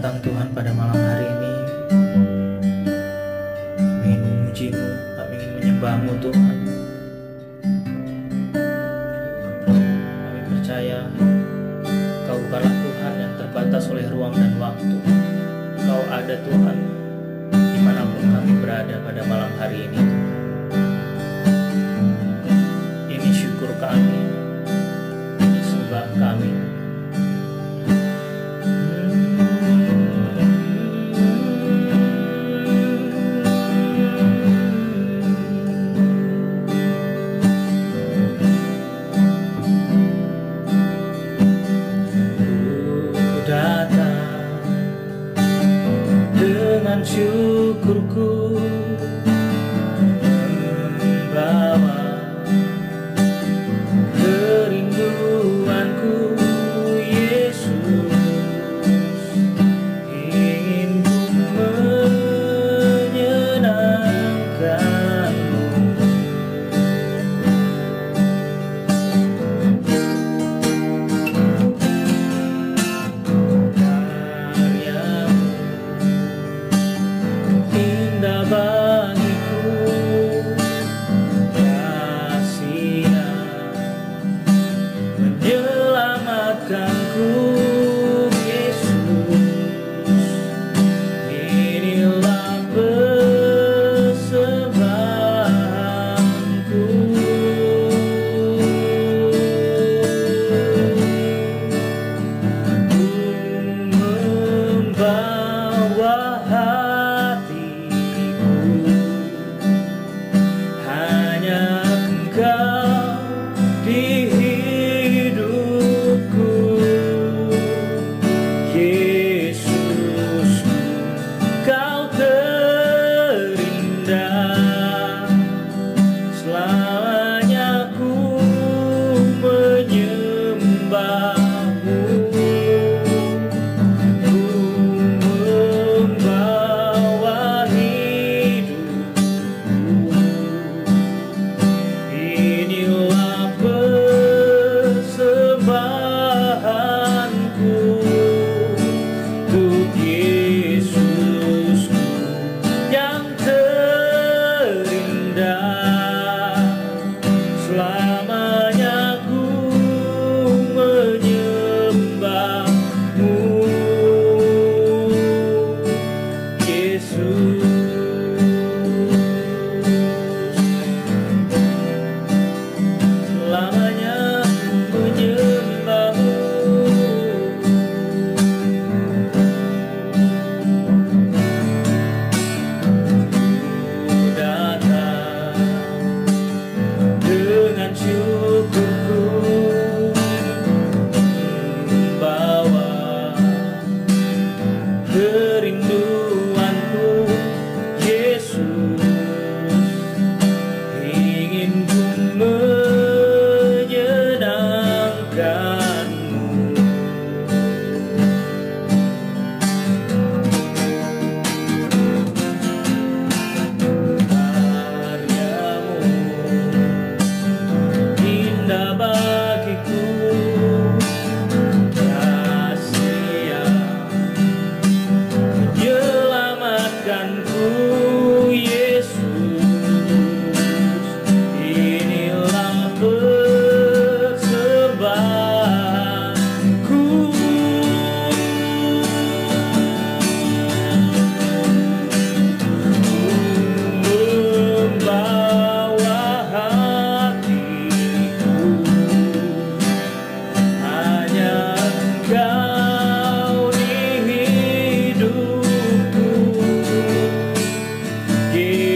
datang Tuhan pada malam hari ini. Kami ingin memuji-Mu, kami ingin menyembah-Mu Tuhan. Kami percaya Kau bukanlah Tuhan yang terbatas oleh ruang dan waktu. Kau ada Tuhan dimanapun kami berada pada malam hari ini. Ini syukur kami, ini sembah kami. Syukurku membawa kerinduanku, Yesus, ingin ku menyenangkan-Mu. Bagiku kasih-Nya menyelamatkanku, Yesus, inilah persembahanku. Ku membawa di hidupku, Yesus, Kau terindah. Selamanya ku menyembah-Mu. Ku membawa hidupku, inilah persembahanku untuk Yesusku yang terindah. Selamanya ku menyembah-Mu, Yesus. Kerinduanku, Yesus, ingin ku menyenangkan-Mu. Karya-Mu indah bagiku, Yesus, inilah persembahanku. Membawa hatiku, hanya Engkau di hidupku, Yesus.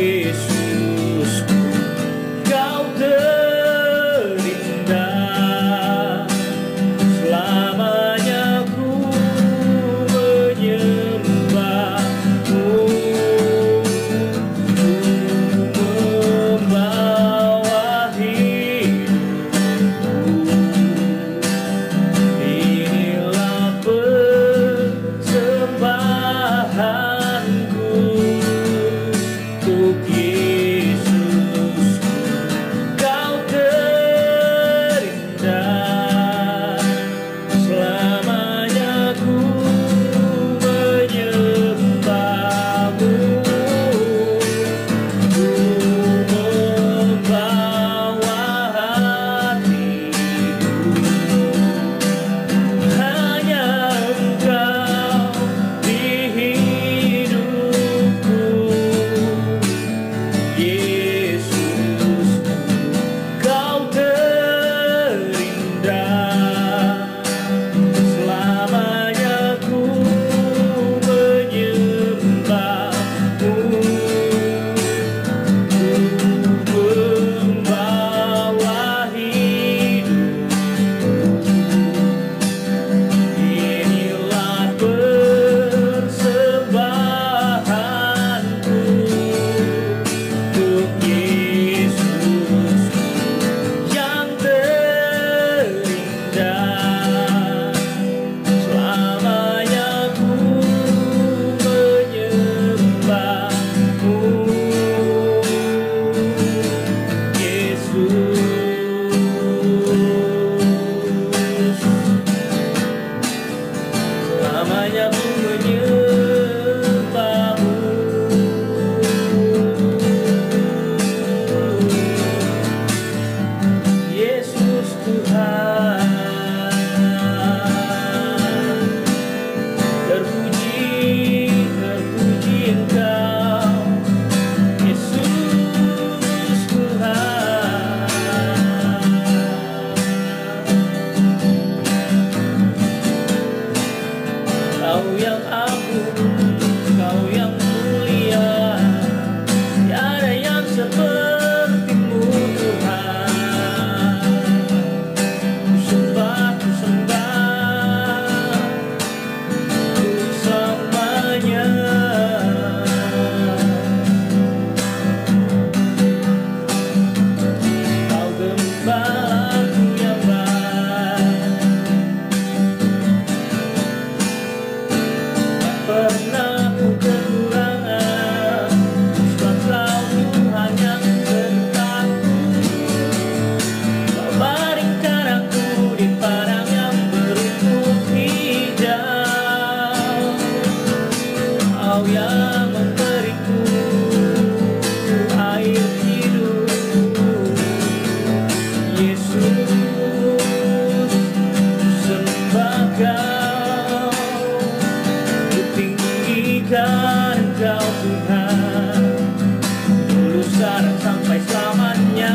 sekarang sampai selamanya.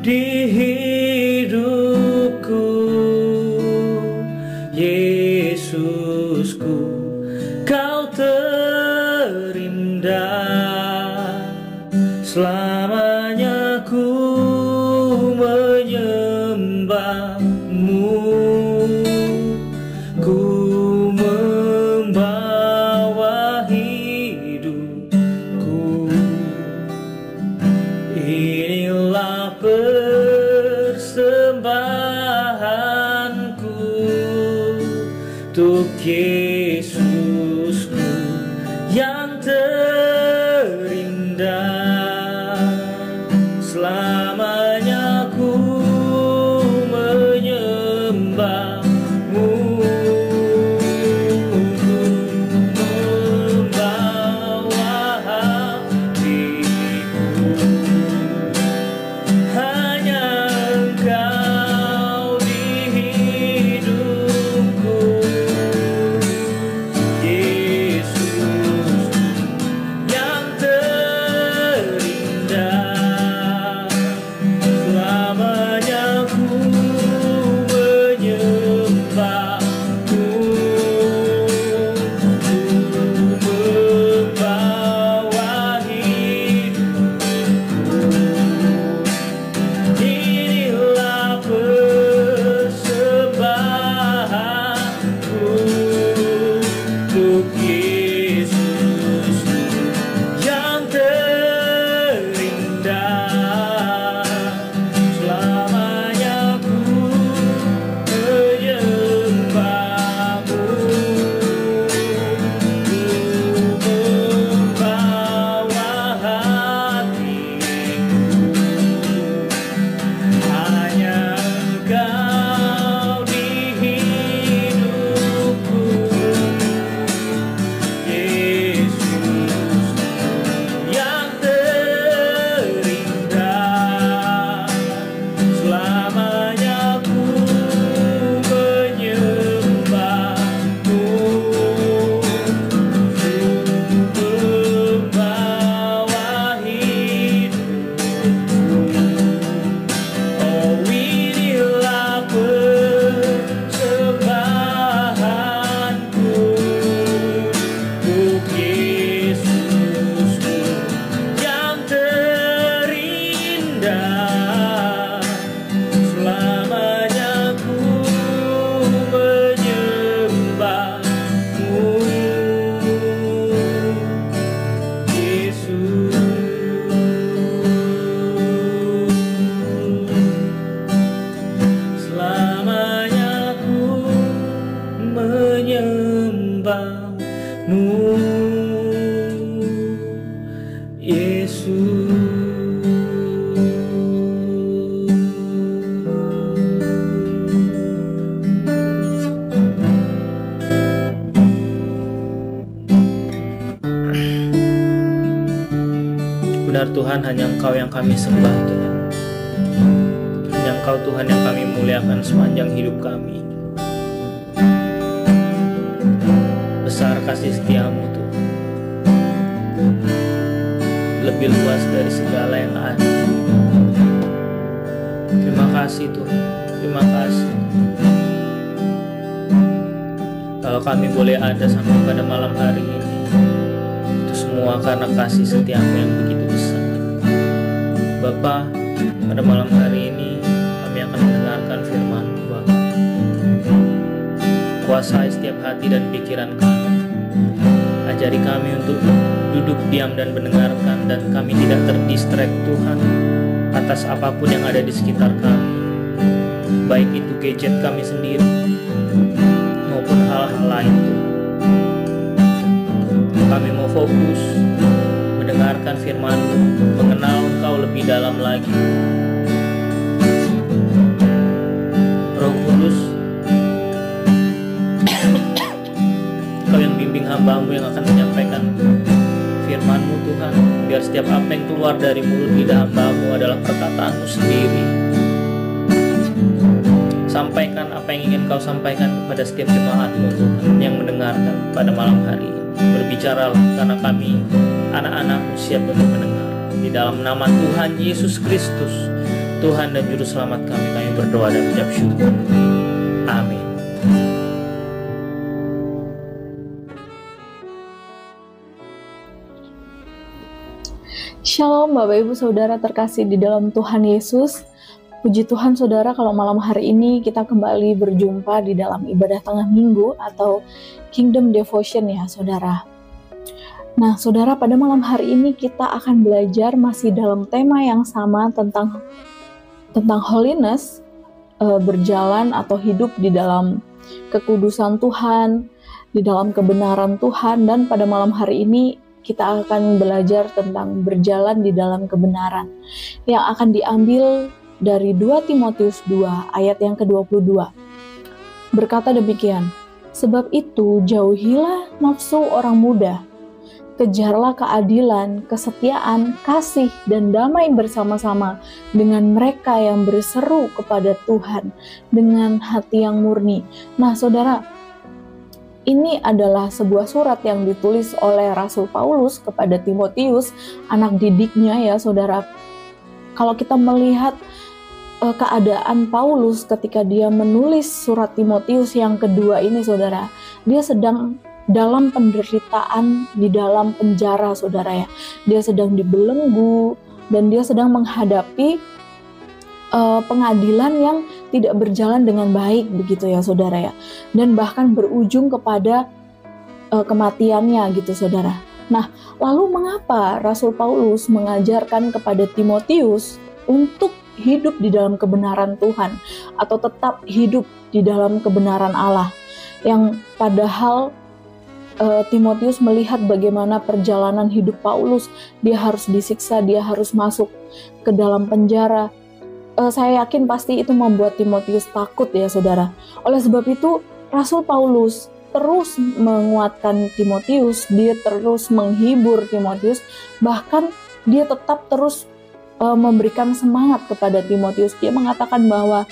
Di hidupku, Yesusku, Kau terindah. Selamanya ku menyembahmu, ku membawa hidupku. Inilah persembahanku untuk Yesusku yang terindah. Selamanya ku menyembahmu, ku membawa hatiku. Hanya Engkau di hidupku, Benar Tuhan, hanya Engkau yang kami sembah Tuhan. Hanya Engkau Tuhan yang kami muliakan sepanjang hidup kami. Besar kasih setiamu Tuhan, lebih luas dari segala yang ada. Terima kasih Tuhan, terima kasih. Kalau kami boleh ada sampai pada malam hari ini, itu semua karena kasih setiamu yang begitu besar. Bapa, pada malam hari ini kami akan mendengarkan firman-Mu Bapa. Kuasai setiap hati dan pikiran kami. Ajari kami untuk duduk diam dan mendengarkan, dan kami tidak terdistract Tuhan atas apapun yang ada di sekitar kami, baik itu gadget kami sendiri maupun hal-hal lain Tuhan. Kami mau fokus mendengarkan firman-Mu, mengenal Engkau lebih dalam lagi. Roh Kudus, Kau yang bimbing hamba-Mu yang akan menyampaikan firman-Mu Tuhan. Biar setiap apa yang keluar dari mulut lidah hamba-Mu adalah perkataan-Mu sendiri. Sampaikan apa yang ingin Kau sampaikan kepada setiap jemaat-Mu Tuhan yang mendengarkan pada malam hari ini. Berbicaralah, karena kami anak-anak-Mu siap untuk mendengar. Di dalam nama Tuhan Yesus Kristus, Tuhan dan Juru Selamat kami berdoa dan mengucap syukur. Amin. Shalom Bapak Ibu Saudara terkasih di dalam Tuhan Yesus. Puji Tuhan Saudara, kalau malam hari ini kita kembali berjumpa di dalam ibadah tengah minggu atau Kingdom Devotion ya Saudara. Nah Saudara, pada malam hari ini kita akan belajar masih dalam tema yang sama tentang holiness, berjalan atau hidup di dalam kekudusan Tuhan, di dalam kebenaran Tuhan. Dan pada malam hari ini kita akan belajar tentang berjalan di dalam kebenaran yang akan diambil dari 2 Timotius 2 ayat yang ke-22. Berkata demikian, sebab itu jauhilah nafsu orang muda, kejarlah keadilan, kesetiaan, kasih, dan damai bersama-sama dengan mereka yang berseru kepada Tuhan dengan hati yang murni. Nah Saudara, ini adalah sebuah surat yang ditulis oleh Rasul Paulus kepada Timotius, anak didiknya ya Saudara. Kalau kita melihat keadaan Paulus ketika dia menulis surat Timotius yang kedua ini Saudara, dia sedang dalam penderitaan di dalam penjara Saudara ya. Dia sedang dibelenggu dan dia sedang menghadapi pengadilan yang tidak berjalan dengan baik begitu ya Saudara ya, dan bahkan berujung kepada kematiannya gitu Saudara. Nah, lalu mengapa Rasul Paulus mengajarkan kepada Timotius untuk hidup di dalam kebenaran Tuhan atau tetap hidup di dalam kebenaran Allah, yang padahal Timotius melihat bagaimana perjalanan hidup Paulus, dia harus disiksa, dia harus masuk ke dalam penjara. Saya yakin pasti itu membuat Timotius takut ya Saudara. Oleh sebab itu Rasul Paulus terus menguatkan Timotius, dia terus menghibur Timotius, bahkan dia tetap terus memberikan semangat kepada Timotius. Dia mengatakan bahwa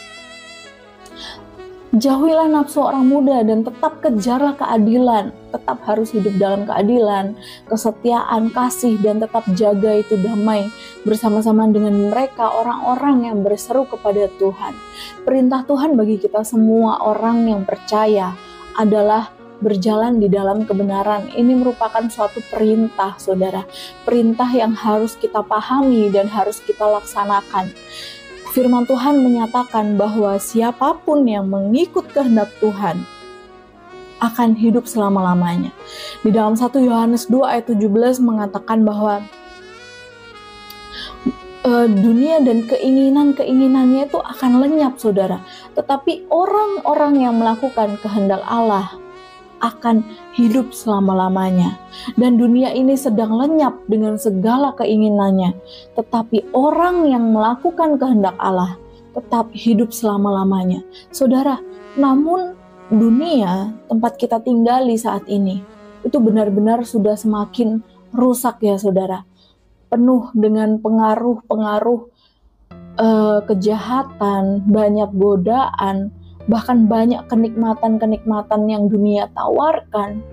jauhilah nafsu orang muda dan tetap kejarlah keadilan, tetap harus hidup dalam keadilan, kesetiaan, kasih, dan tetap jaga itu damai bersama-sama dengan mereka orang-orang yang berseru kepada Tuhan. Perintah Tuhan bagi kita semua orang yang percaya adalah berjalan di dalam kebenaran. Ini merupakan suatu perintah Saudara, perintah yang harus kita pahami dan harus kita laksanakan. Firman Tuhan menyatakan bahwa siapapun yang mengikut kehendak Tuhan akan hidup selama-lamanya. Di dalam 1 Yohanes 2 ayat 17 mengatakan bahwa dunia dan keinginan-keinginannya itu akan lenyap Saudara. Tetapi orang-orang yang melakukan kehendak Allah akan hidup selama-lamanya. Dan dunia ini sedang lenyap dengan segala keinginannya, tetapi orang yang melakukan kehendak Allah tetap hidup selama-lamanya. Saudara, namun dunia tempat kita tinggali saat ini itu benar-benar sudah semakin rusak ya Saudara. penuh dengan pengaruh-pengaruh kejahatan, banyak godaan, bahkan banyak kenikmatan-kenikmatan yang dunia tawarkan,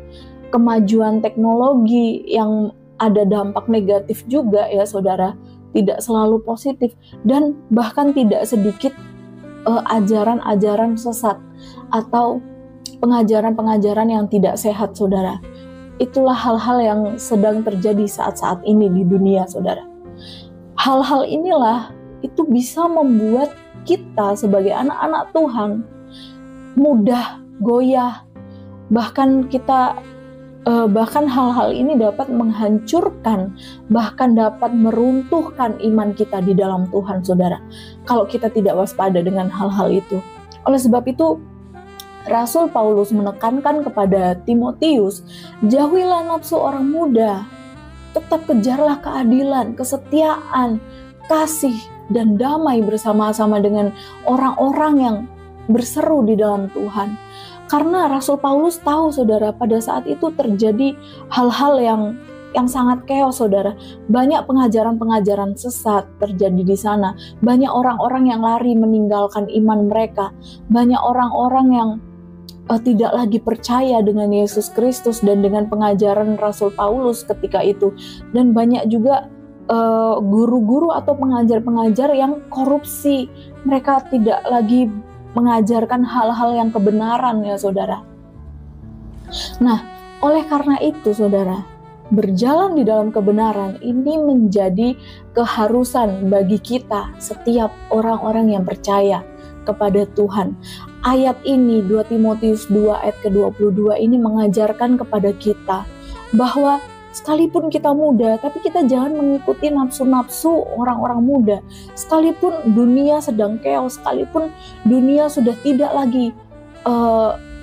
kemajuan teknologi yang ada dampak negatif juga ya saudara, tidak selalu positif, dan bahkan tidak sedikit ajaran-ajaran sesat atau pengajaran-pengajaran yang tidak sehat saudara. Itulah hal-hal yang sedang terjadi saat-saat ini di dunia saudara. Hal-hal inilah itu bisa membuat kita sebagai anak-anak Tuhan mudah goyah, bahkan hal-hal ini dapat menghancurkan, bahkan dapat meruntuhkan iman kita di dalam Tuhan saudara, kalau kita tidak waspada dengan hal-hal itu. Oleh sebab itu Rasul Paulus menekankan kepada Timotius, jauhilah nafsu orang muda, tetap kejarlah keadilan, kesetiaan, kasih, dan damai bersama-sama dengan orang-orang yang berseru di dalam Tuhan. Karena Rasul Paulus tahu saudara, pada saat itu terjadi hal-hal yang sangat chaos saudara. Banyak pengajaran-pengajaran sesat terjadi di sana. Banyak orang-orang yang lari meninggalkan iman mereka. Banyak orang-orang yang tidak lagi percaya dengan Yesus Kristus dan dengan pengajaran Rasul Paulus ketika itu. Dan banyak juga guru-guru atau pengajar-pengajar yang korupsi. Mereka tidak lagi mengajarkan hal-hal yang kebenaran ya saudara. Nah, oleh karena itu saudara, berjalan di dalam kebenaran ini menjadi keharusan bagi kita, setiap orang-orang yang percaya kepada Tuhan. Ayat ini 2 Timotius 2 ayat ke-22 ini mengajarkan kepada kita bahwa sekalipun kita muda, tapi kita jangan mengikuti nafsu-nafsu orang-orang muda. Sekalipun dunia sedang chaos, sekalipun dunia sudah tidak lagi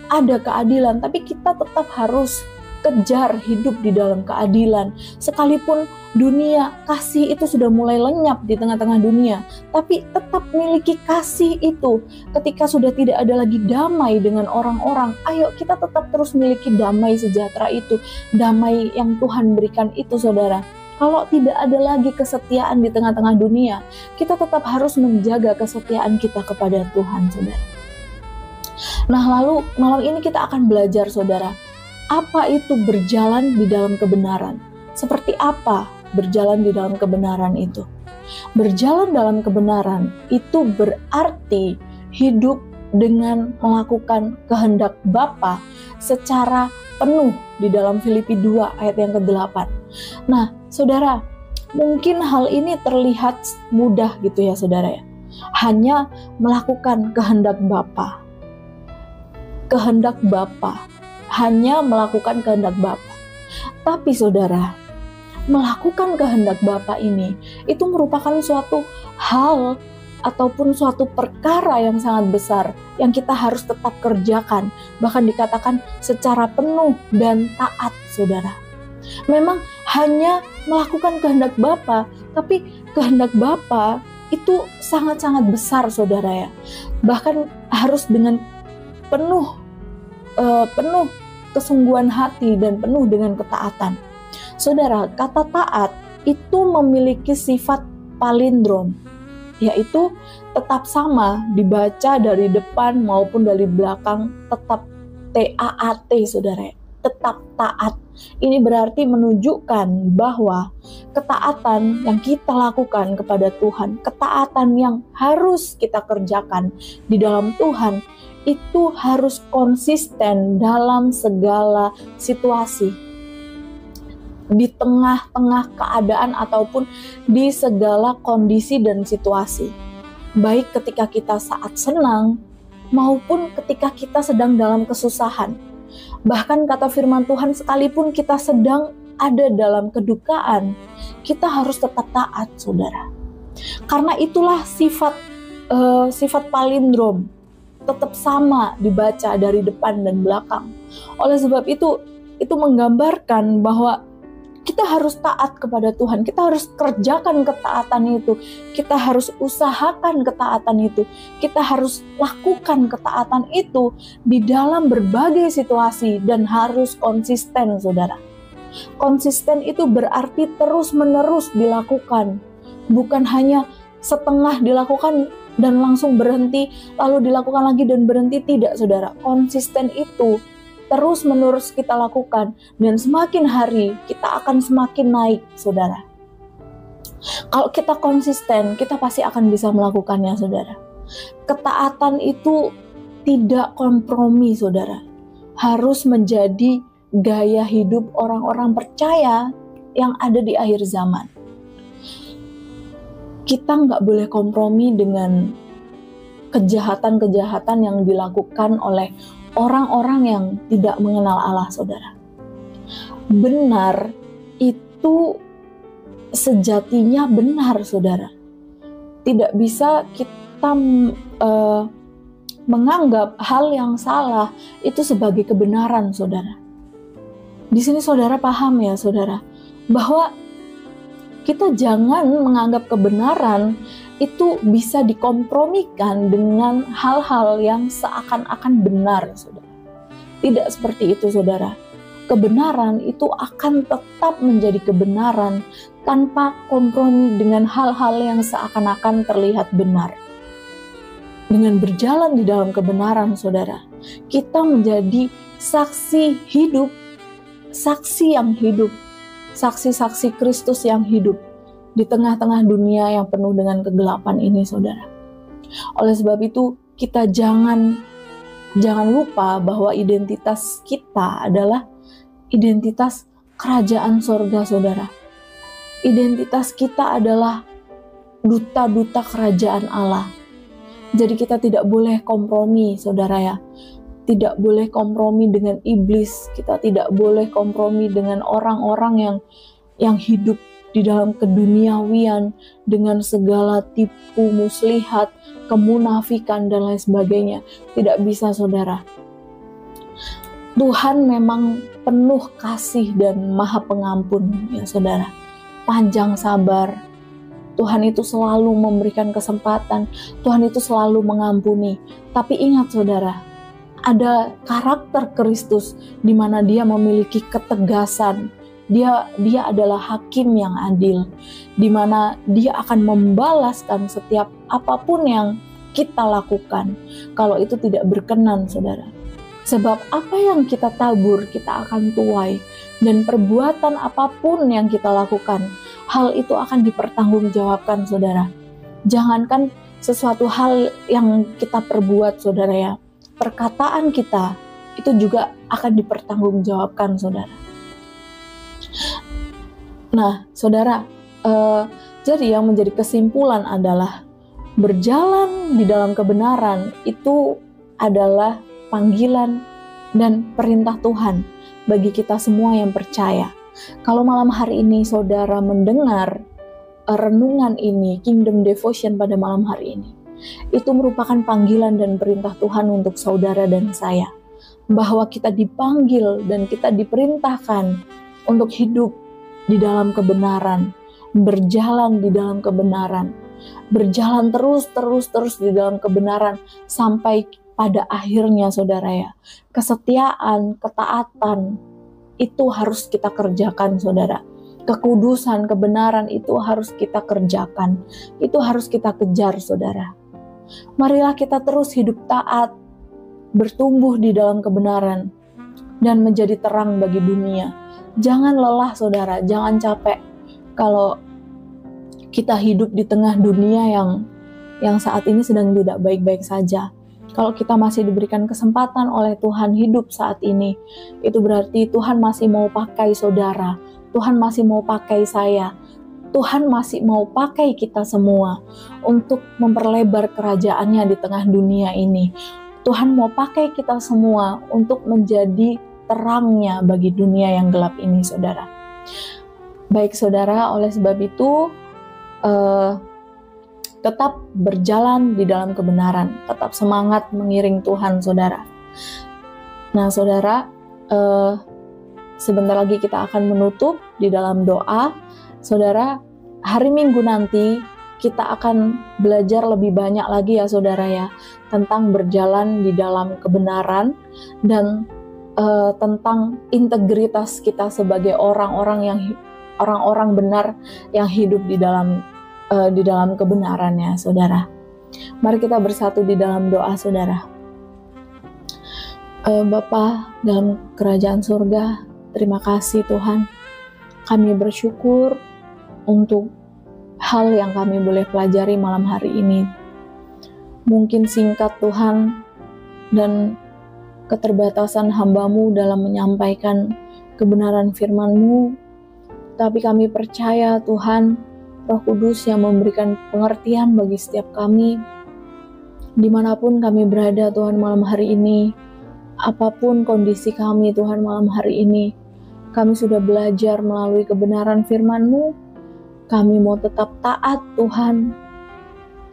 ada keadilan, tapi kita tetap harus kejar hidup di dalam keadilan. Sekalipun dunia kasih itu sudah mulai lenyap di tengah-tengah dunia, tapi tetap miliki kasih itu. Ketika sudah tidak ada lagi damai dengan orang-orang, ayo kita tetap terus miliki damai sejahtera itu, damai yang Tuhan berikan itu saudara. Kalau tidak ada lagi kesetiaan di tengah-tengah dunia, kita tetap harus menjaga kesetiaan kita kepada Tuhan saudara. Nah, lalu malam ini kita akan belajar saudara, apa itu berjalan di dalam kebenaran? Seperti apa berjalan di dalam kebenaran itu? Berjalan dalam kebenaran itu berarti hidup dengan melakukan kehendak Bapa secara penuh di dalam Filipi 2 ayat yang ke-8. Nah, saudara, mungkin hal ini terlihat mudah gitu ya saudara ya. Hanya melakukan kehendak Bapa. Kehendak Bapa. Hanya melakukan kehendak Bapa. Tapi saudara, melakukan kehendak Bapa ini itu merupakan suatu hal ataupun suatu perkara yang sangat besar yang kita harus tetap kerjakan, bahkan dikatakan secara penuh dan taat saudara. Memang hanya melakukan kehendak Bapa, tapi kehendak Bapa itu sangat-sangat besar saudara ya. Bahkan harus dengan penuh kesungguhan hati dan penuh dengan ketaatan. Saudara, kata taat itu memiliki sifat palindrom, yaitu tetap sama dibaca dari depan maupun dari belakang, tetap TAAT saudara, tetap taat. Ini berarti menunjukkan bahwa ketaatan yang kita lakukan kepada Tuhan, ketaatan yang harus kita kerjakan di dalam Tuhan, itu harus konsisten dalam segala situasi, di tengah-tengah keadaan ataupun di segala kondisi dan situasi, baik ketika kita saat senang maupun ketika kita sedang dalam kesusahan. Bahkan kata firman Tuhan, sekalipun kita sedang ada dalam kedukaan, kita harus tetap taat saudara. Karena itulah sifat palindrom, tetap sama dibaca dari depan dan belakang. Oleh sebab itu menggambarkan bahwa kita harus taat kepada Tuhan, kita harus kerjakan ketaatan itu, kita harus usahakan ketaatan itu, kita harus lakukan ketaatan itu di dalam berbagai situasi dan harus konsisten saudara. Konsisten itu berarti terus-menerus dilakukan, bukan hanya setengah dilakukan dan langsung berhenti, lalu dilakukan lagi dan berhenti. Tidak, saudara. Konsisten itu terus-menerus kita lakukan, dan semakin hari kita akan semakin naik, saudara. Kalau kita konsisten, kita pasti akan bisa melakukannya, saudara. Ketaatan itu tidak kompromi, saudara. Harus menjadi gaya hidup orang-orang percaya yang ada di akhir zaman. Kita nggak boleh kompromi dengan kejahatan-kejahatan yang dilakukan oleh orang-orang yang tidak mengenal Allah, saudara. Benar itu sejatinya benar, saudara. Tidak bisa kita menganggap hal yang salah itu sebagai kebenaran, saudara. Di sini saudara paham ya, saudara, bahwa kita jangan menganggap kebenaran itu bisa dikompromikan dengan hal-hal yang seakan-akan benar, saudara. Tidak seperti itu, saudara. Kebenaran itu akan tetap menjadi kebenaran tanpa kompromi dengan hal-hal yang seakan-akan terlihat benar. Dengan berjalan di dalam kebenaran, saudara, kita menjadi saksi hidup, saksi yang hidup, saksi-saksi Kristus yang hidup di tengah-tengah dunia yang penuh dengan kegelapan ini, saudara. Oleh sebab itu, kita jangan lupa bahwa identitas kita adalah identitas kerajaan sorga, saudara. Identitas kita adalah duta-duta kerajaan Allah. Jadi kita tidak boleh kompromi, saudara ya. Tidak boleh kompromi dengan iblis. Kita tidak boleh kompromi dengan orang-orang yang hidup di dalam keduniawian dengan segala tipu muslihat, kemunafikan dan lain sebagainya. Tidak bisa, saudara. Tuhan memang penuh kasih dan maha pengampun, ya saudara. Panjang sabar. Tuhan itu selalu memberikan kesempatan. Tuhan itu selalu mengampuni. Tapi ingat, saudara, ada karakter Kristus di mana Dia memiliki ketegasan. Dia adalah hakim yang adil, di mana Dia akan membalaskan setiap apapun yang kita lakukan kalau itu tidak berkenan, saudara. Sebab apa yang kita tabur, kita akan tuai. Dan perbuatan apapun yang kita lakukan, hal itu akan dipertanggungjawabkan, saudara. Jangankan sesuatu hal yang kita perbuat, saudara ya. Perkataan kita itu juga akan dipertanggungjawabkan, saudara. Nah, saudara, jadi yang menjadi kesimpulan adalah berjalan di dalam kebenaran itu adalah panggilan dan perintah Tuhan bagi kita semua yang percaya. Kalau malam hari ini saudara mendengar renungan ini, Kingdom Devotion pada malam hari ini, itu merupakan panggilan dan perintah Tuhan untuk saudara dan saya, bahwa kita dipanggil dan kita diperintahkan untuk hidup di dalam kebenaran, berjalan di dalam kebenaran, berjalan terus di dalam kebenaran sampai pada akhirnya, saudara ya. Kesetiaan, ketaatan itu harus kita kerjakan, saudara. Kekudusan, kebenaran itu harus kita kerjakan. Itu harus kita kejar, saudara. Marilah kita terus hidup taat, bertumbuh di dalam kebenaran, dan menjadi terang bagi dunia. Jangan lelah, saudara, jangan capek kalau kita hidup di tengah dunia yang saat ini sedang tidak baik-baik saja. Kalau kita masih diberikan kesempatan oleh Tuhan hidup saat ini, itu berarti Tuhan masih mau pakai saudara, Tuhan masih mau pakai saya, Tuhan masih mau pakai kita semua untuk memperlebar kerajaannya di tengah dunia ini. Tuhan mau pakai kita semua untuk menjadi terangnya bagi dunia yang gelap ini, saudara. Baik, saudara, oleh sebab itu, tetap berjalan di dalam kebenaran, tetap semangat mengiring Tuhan, saudara. Nah, saudara, sebentar lagi kita akan menutup di dalam doa. Saudara, hari Minggu nanti kita akan belajar lebih banyak lagi ya, saudara ya, tentang berjalan di dalam kebenaran dan tentang integritas kita sebagai orang-orang benar yang hidup di dalam kebenarannya, saudara. Mari kita bersatu di dalam doa, saudara. Bapa dalam kerajaan surga, terima kasih Tuhan. Kami bersyukur untuk hal yang kami boleh pelajari malam hari ini. Mungkin singkat Tuhan, dan keterbatasan hamba-Mu dalam menyampaikan kebenaran firman-Mu, tapi kami percaya Tuhan, Roh Kudus yang memberikan pengertian bagi setiap kami, dimanapun kami berada Tuhan malam hari ini, apapun kondisi kami Tuhan malam hari ini, kami sudah belajar melalui kebenaran firman-Mu, kami mau tetap taat Tuhan,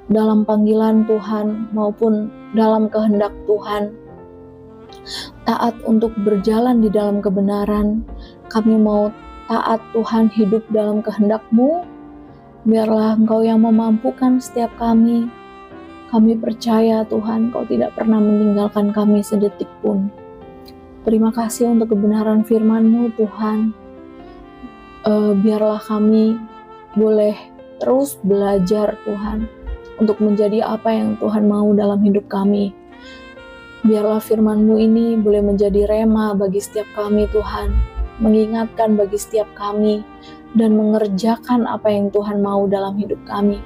dalam panggilan Tuhan maupun dalam kehendak Tuhan, taat untuk berjalan di dalam kebenaran. Kami mau taat Tuhan, hidup dalam kehendak-Mu. Biarlah Engkau yang memampukan setiap kami. Kami percaya Tuhan, Kau tidak pernah meninggalkan kami sedetik pun. Terima kasih untuk kebenaran firman-Mu Tuhan. Biarlah kami boleh terus belajar Tuhan, untuk menjadi apa yang Tuhan mau dalam hidup kami. Biarlah firman-Mu ini boleh menjadi rema bagi setiap kami Tuhan, mengingatkan bagi setiap kami, dan mengerjakan apa yang Tuhan mau dalam hidup kami.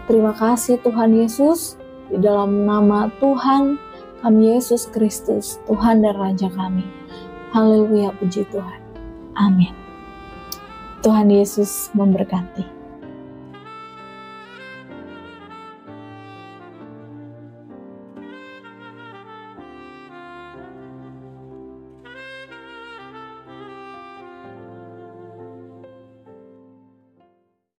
Terima kasih Tuhan Yesus, di dalam nama Tuhan kami Yesus Kristus, Tuhan dan Raja kami. Haleluya, puji Tuhan. Amin. Tuhan Yesus memberkati.